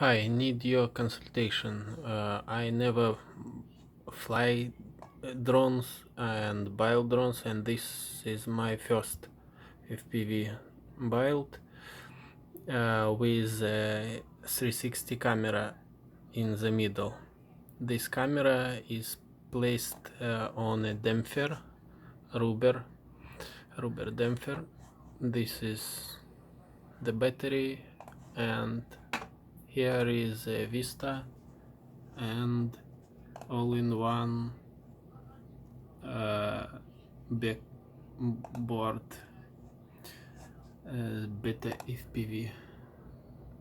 Hi, need your consultation. I never fly drones and build drones, and this is my first FPV build with a 360 camera in the middle. This camera is placed on a damper, rubber damper. This is the battery, and here is a Vista and all-in-one backboard beta FPV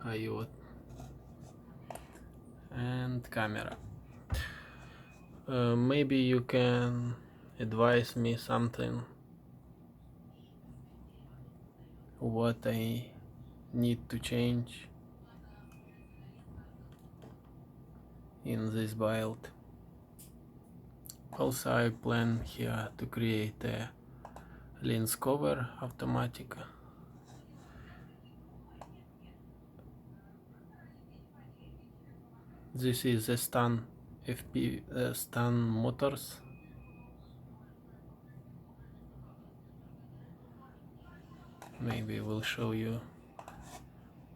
IO and camera. Maybe you can advise me something what I need to change in this build. Also, I plan here to create a lens cover automatic. This is a Stan motors. Maybe we'll show you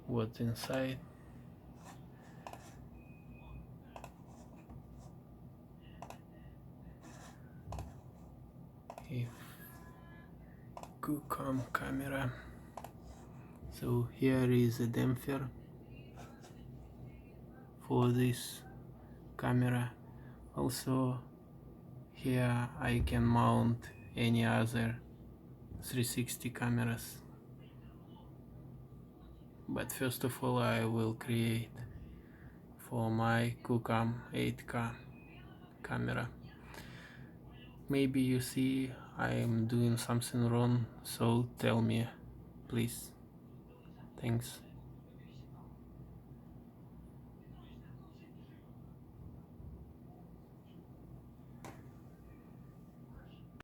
what's inside. If Google camera. So here is a damper for this camera. Also here I can mount any other 360 cameras, but first of all I will create for my QCam 8K camera. Maybe you see I'm doing something wrong, so tell me please. Thanks.